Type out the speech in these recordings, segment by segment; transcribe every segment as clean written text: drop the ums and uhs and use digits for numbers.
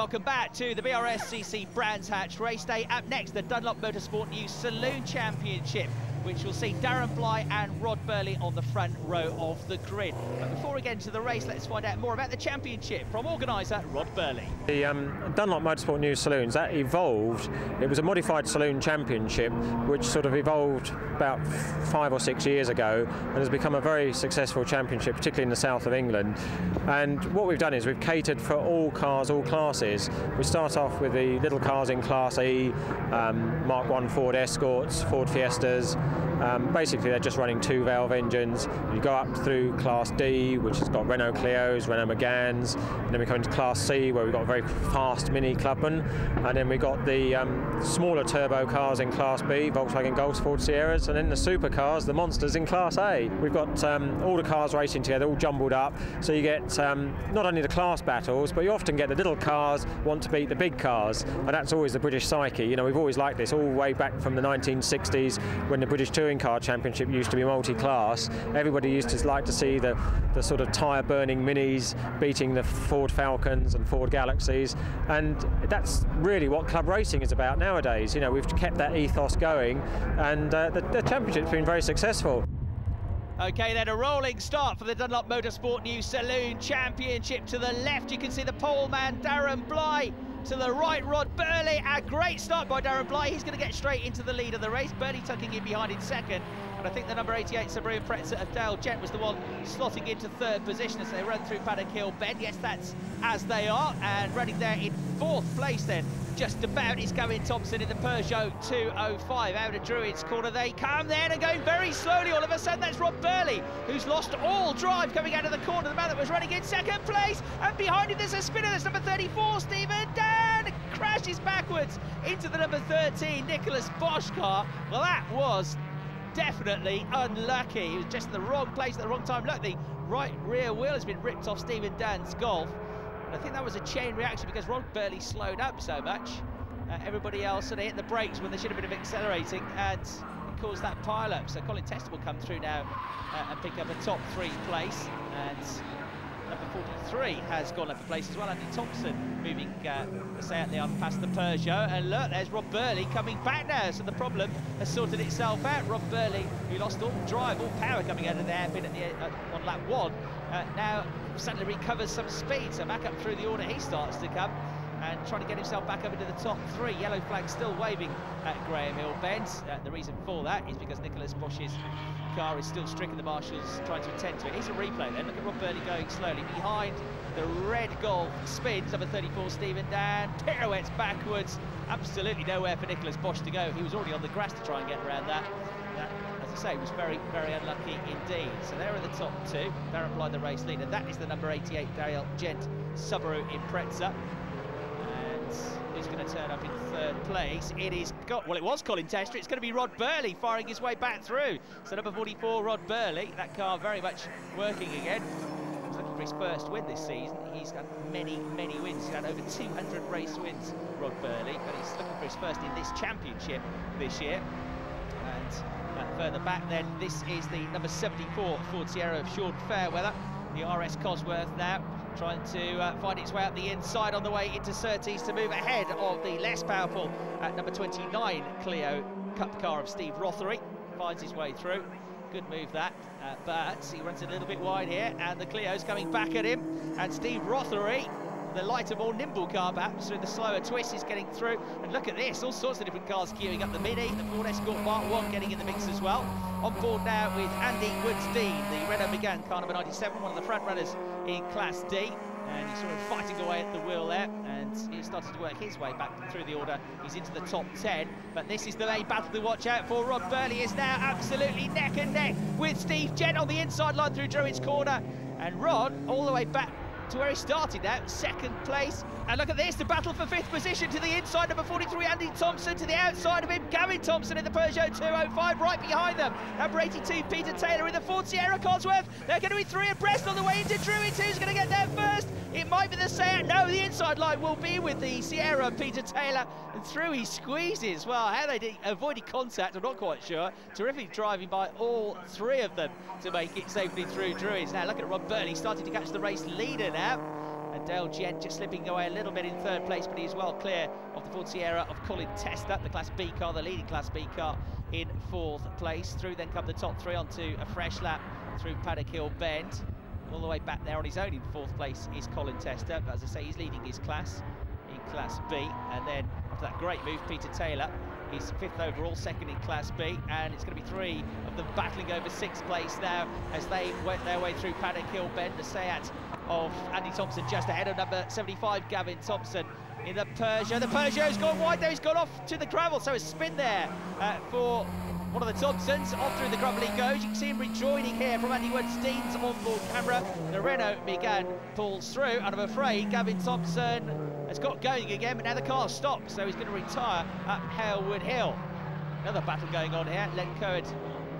Welcome back to the BRSCC Brands Hatch race day. Up next, the Dunlop Motorsport New Saloon Championship, which will see Darren Bly and Rod Burley on the front row of the grid. But before we get into the race, let's find out more about the championship from organiser Rod Burley. The Dunlop Motorsport New Saloons, that evolved. It was a modified saloon championship which sort of evolved about 5 or 6 years ago and has become a very successful championship, particularly in the south of England. And what we've done is we've catered for all cars, all classes. We start off with the little cars in Class E, Mark 1 Ford Escorts, Ford Fiestas. Basically they're just running 2-valve engines. You go up through Class D, which has got Renault Clios, Renault Meganes, and then we come into Class C where we've got a very fast Mini Clubman, and then we've got the smaller turbo cars in Class B, Volkswagen Golfs, Ford Sierras, and then the supercars, the monsters in Class A. We've got all the cars racing together, all jumbled up, so you get not only the class battles, but you often get the little cars want to beat the big cars, and that's always the British psyche. You know, we've always liked this all the way back from the 1960s when the British Touring Car Championship used to be multi-class. Everybody used to like to see the sort of tyre-burning Minis beating the Ford Falcons and Ford Galaxies, and that's really what club racing is about nowadays. You know, we've kept that ethos going, and the championship's been very successful. Okay, then a rolling start for the Dunlop Motorsport New Saloon Championship. To the left, you can see the pole man, Darren Bly. To the right, Rod Burley. A great start by Darren Bly. He's going to get straight into the lead of the race. Burley tucking in behind in second. And I think the number 88 Subaru Impreza of Dale Gent was the one slotting into third position as they run through Paddock Hill Bend. Yes, that's as they are. And running there in fourth place then, just about, is Gavin Thompson in the Peugeot 205. Out of Druids Corner they come then, and going very slowly all of a sudden. That's Rod Burley, who's lost all drive coming out of the corner. The man that was running in second place, and behind him there's a spinner. That's number 34, Stephen Dan, crashes backwards into the number 13 Nicholas Bosch car. Well, that was definitely unlucky. He was just in the wrong place at the wrong time. Look, the right rear wheel has been ripped off Stephen Dan's Golf. I think that was a chain reaction because Rod Burley slowed up so much. Everybody else sort of hit the brakes when they should have been accelerating, and it caused that pile-up. So Colin Tester will come through now and pick up a top 3 place, and number 43 has gone up a place as well. Andy Thompson moving, say, out there past the Peugeot, and look, there's Rod Burley coming back now. So the problem has sorted itself out. Rod Burley, who lost all drive, all power coming out of the hairpin on lap 1, now suddenly recovers some speed. So back up through the order he starts to come, and trying to get himself back up into the top 3. Yellow flag still waving at Graham Hill Bend. The reason for that is because Nicholas Bosch's car is still stricken. The marshals trying to attend to it. Here's a replay then. Look at Rod Burley going slowly behind the red Golf. Spins, number 34 Stephen Dan, pirouettes backwards. Absolutely nowhere for Nicholas Bosch to go. He was already on the grass to try and get around that. As I say, was very, very unlucky indeed. So they're in the top 2. Darren Bly, the race leader. That is the number 88 Dale Gent Subaru Impreza. Who's going to turn up in third place? It was Colin Tester. It's going to be Rod Burley firing his way back through. So number 44, Rod Burley, that car very much working again. He's looking for his first win this season. He's got many, many wins. He's had over 200 race wins, Rod Burley, but he's looking for his first in this championship this year. And further back then, this is the number 74 Ford Sierra of Sean Fairweather. The RS Cosworth now trying to find its way up the inside on the way into Surtees to move ahead of the less powerful number 29 Clio Cup car of Steve Rothery. Finds his way through. Good move that, but he runs a little bit wide here, and the Clio's coming back at him, and Steve Rothery, the lighter, more nimble car perhaps through the slower twist, is getting through. And look at this, all sorts of different cars queuing up. The Mini, the Ford Escort Mark 1 getting in the mix as well. On board now with Andy Woods-Dean, the Renault Megane car number 97, one of the front runners in Class D. And he's sort of fighting away at the wheel there, and he's started to work his way back through the order. He's into the top 10, but this is the main battle to watch out for. Rod Burley is now absolutely neck and neck with Steve Gent on the inside line through Druids Corner, and Rod all the way back to where he started now, second place. And look at this, the battle for 5th position. To the inside, number 43 Andy Thompson. To the outside of him, Gavin Thompson in the Peugeot 205. Right behind them, number 82 Peter Taylor in the Ford Sierra Cosworth. They're going to be 3 abreast on the way into Druids. Who's going to get there first? It might be the Seat. No, the inside line will be with the Sierra, Peter Taylor, and through he squeezes. Well, how they avoided contact, I'm not quite sure. Terrific driving by all 3 of them to make it safely through Druids. Now look at Rod Burley starting to catch the race leader now. And Dale Gent just slipping away a little bit in third place, but he's well clear of the Ford Sierra of Colin Testa, the Class B car, the leading Class B car, in fourth place. Through then come the top three onto a fresh lap through Paddock Hill Bend. All the way back there on his own in fourth place is Colin Testa, but as I say, he's leading his class in Class B. And then after that great move, Peter Taylor, he's fifth overall, second in Class B, and it's going to be three of them battling over sixth place now as they work their way through Paddock Hill Bend. The Seat of Andy Thompson just ahead of number 75, Gavin Thompson, in the Peugeot. The Peugeot's gone wide there, he's gone off to the gravel, so a spin there for one of the Thompsons. Off through the gravel he goes. You can see him rejoining here from Andy Wernstein's onboard camera. The Renault Megane pulls through, and I'm afraid Gavin Thompson has got going again, but now the car stopped, so he's going to retire up Halewood Hill. Another battle going on here. Len Coed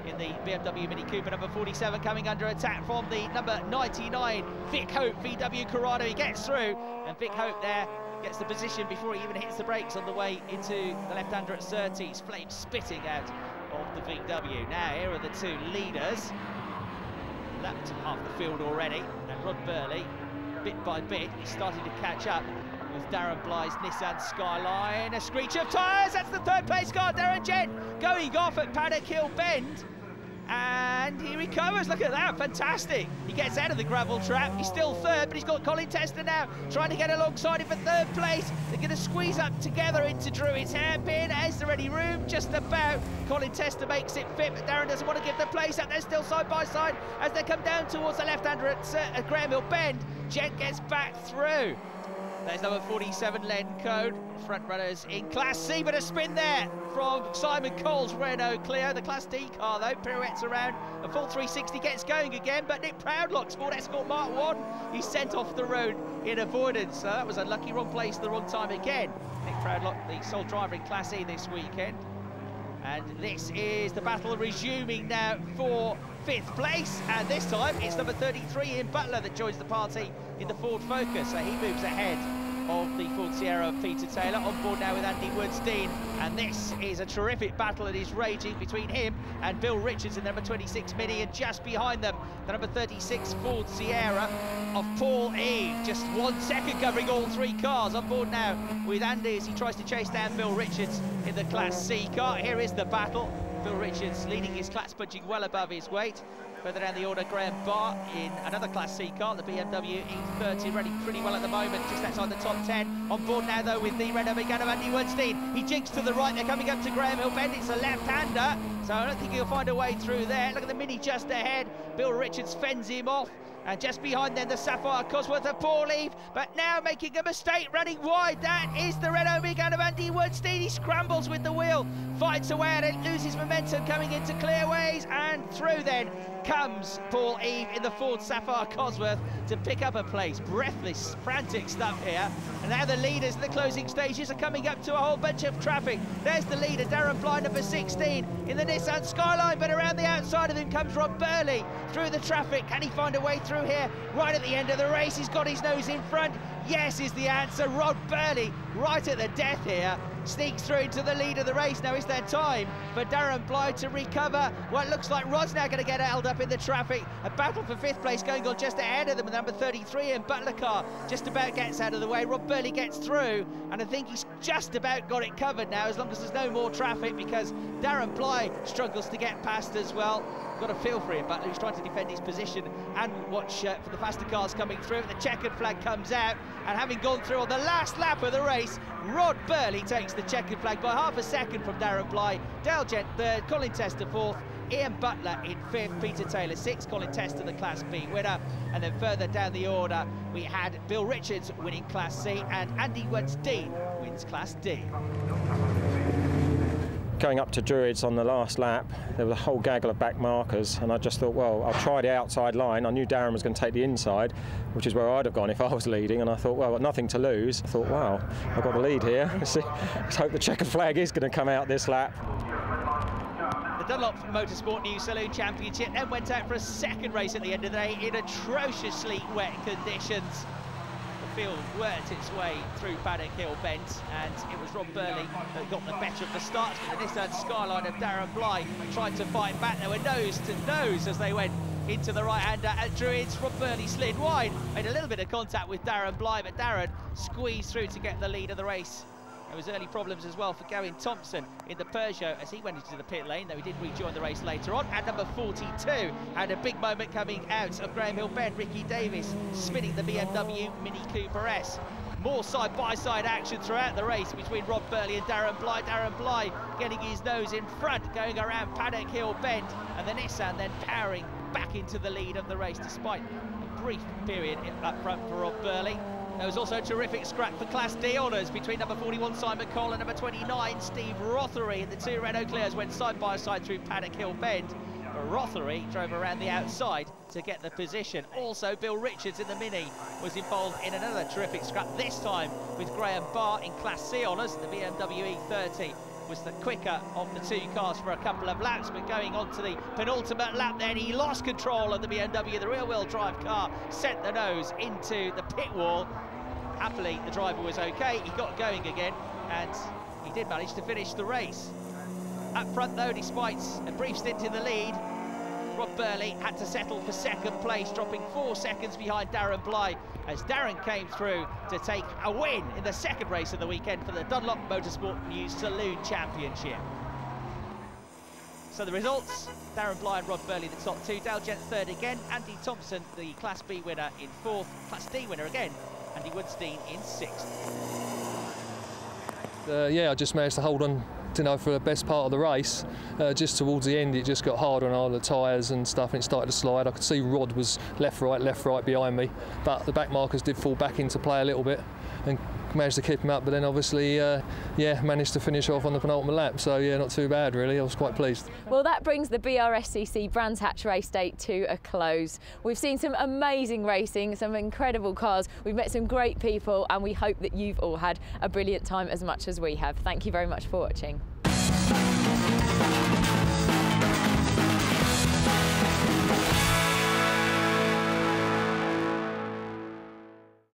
in the BMW Mini Cooper, number 47, coming under attack from the number 99, Vic Hope, VW Corrado. He gets through, and Vic Hope there gets the position before he even hits the brakes on the way into the left-hander at Surtees. Flames spitting out of the VW. Now here are the two leaders. Lapped half the field already, and Rod Burley, bit by bit, he's starting to catch up with Darren Blythe's Nissan Skyline. A screech of tyres, that's the third place car, Darren Gent, going off at Paddock Hill Bend. And he recovers, look at that, fantastic. He gets out of the gravel trap, he's still third, but he's got Colin Testa now, trying to get alongside him for third place. They're going to squeeze up together into Druids hairpin. Is there any room? Just about. Colin Testa makes it fit, but Darren doesn't want to give the place up. They're still side by side as they come down towards the left-hander at Graham Hill Bend. Gent gets back through. There's number 47, Len Coed, front runners in Class C, but a spin there from Simon Cole's Renault Clio. The Class D car, though, pirouettes around, a full 360, gets going again, but Nick Proudlock's Ford Escort Mark 1, he's sent off the road in avoidance. So that was a lucky wrong place, the wrong time again. Nick Proudlock, the sole driver in Class E this weekend. And this is the battle resuming now for fifth place, and this time it's number 33, Ian Butler, that joins the party in the Ford Focus. So he moves ahead of the Ford Sierra of Peter Taylor, on board now with Andy Wernstein, and this is a terrific battle that is raging between him and Bill Richards in number 26 Mini, and just behind them the number 36 Ford Sierra of Paul Eve, just 1 second covering all three cars. On board now with Andy as he tries to chase down Bill Richards in the Class C car. Here is the battle. Bill Richards leading his class, punching well above his weight. Further down the order, Graham Barr in another Class C car, the BMW E30, running pretty well at the moment, just outside the top 10. On board now, though, with the Renault Megane of Andy Wernstein. He jigs to the right, they're coming up to Graham Hill Bend. It's a left-hander, so I don't think he'll find a way through there. Look at the Mini just ahead. Bill Richards fends him off. And just behind them, the Sapphire Cosworth of Paul Eve, but now making a mistake, running wide. That is the Renault Megane of Andy Wernstein. He scrambles with the wheel, fights away at it, loses momentum coming into clearways, and through then comes Paul Eve in the Ford Sapphire Cosworth to pick up a place. Breathless, frantic stuff here. And now the leaders in the closing stages are coming up to a whole bunch of traffic. There's the leader, Darren Bly, number 16, in the Nissan Skyline, but around the outside of him comes Rob Burley through the traffic. Can he find a way through here? Right at the end of the race, he's got his nose in front. Yes is the answer. Rod Burley, right at the death here, sneaks through into the lead of the race. Now is there time for Darren Bly to recover? Well, it looks like Rod's now going to get held up in the traffic. A battle for fifth place going on just ahead of them. Number 33 and Butler car just about gets out of the way. Rod Burley gets through, and I think he's just about got it covered now, as long as there's no more traffic, because Darren Bly struggles to get past as well. Got a feel for him, but he's trying to defend his position and watch for the faster cars coming through. The checkered flag comes out, and having gone through on the last lap of the race, Rod Burley takes the checkered flag by half a second from Darren Bly. Dale Gent third, Colin Testa fourth, Ian Butler in fifth, Peter Taylor sixth, Colin Testa the Class B winner. And then further down the order, we had Bill Richards winning Class C, and Andy Wernstein wins Class D. Going up to Druids on the last lap, there was a whole gaggle of back markers, and I just thought, well, I'll try the outside line. I knew Darren was going to take the inside, which is where I'd have gone if I was leading, and I thought, well, I've got nothing to lose. I thought, wow, I've got the lead here. Let's hope the checkered flag is going to come out this lap. The Dunlop Motorsport New Saloon Championship then went out for a second race at the end of the day in atrociously wet conditions. The field worked its way through Paddock Hill Bend, and it was Rob Burley that got the better of the start. But the Nissan Skyline of Darren Bly tried to fight back. They were nose to nose as they went into the right-hander at Druids. Rob Burley slid wide, made a little bit of contact with Darren Bly, but Darren squeezed through to get the lead of the race. There was early problems as well for Gavin Thompson in the Peugeot as he went into the pit lane, though he did rejoin the race later on. And number 42 had a big moment coming out of Graham Hill Bend. Ricky Davis spinning the BMW Mini Cooper S. More side-by-side action throughout the race between Rob Burley and Darren Bly. Darren Bly getting his nose in front, going around Paddock Hill Bend, and the Nissan then powering back into the lead of the race despite a brief period up front for Rob Burley. There was also a terrific scrap for Class D honours between number 41 Simon Cole and number 29 Steve Rothery, and the two Renault Clios went side by side through Paddock Hill Bend. But Rothery drove around the outside to get the position. Also, Bill Richards in the Mini was involved in another terrific scrap, this time with Graham Barr in Class C honours. The BMW E30 was the quicker of the two cars for a couple of laps, but going on to the penultimate lap then, he lost control of the BMW. The rear-wheel drive car sent the nose into the pit wall. Happily, the driver was okay. He got going again, and he did manage to finish the race. Up front, though, despite a brief stint in the lead, Rob Burley had to settle for second place, dropping 4 seconds behind Darren Bly, as Darren came through to take a win in the second race of the weekend for the Dunlop Motorsport News Saloon Championship. So the results: Darren Bly and Rob Burley the top two, Dale Gent third again, Andy Thompson the Class B winner in fourth, Class D winner again, Andy Woodstein in sixth. Yeah, I just managed to hold on, for the best part of the race. Just towards the end, it just got hard on all the tyres and stuff, and it started to slide. I could see Rod was left, right behind me, but the back markers did fall back into play a little bit, and managed to keep him up. But then obviously, yeah, managed to finish off on the penultimate lap. So yeah, not too bad really. I was quite pleased. Well, that brings the BRSCC Brands Hatch race day to a close. We've seen some amazing racing, some incredible cars. We've met some great people, and we hope that you've all had a brilliant time as much as we have. Thank you very much for watching.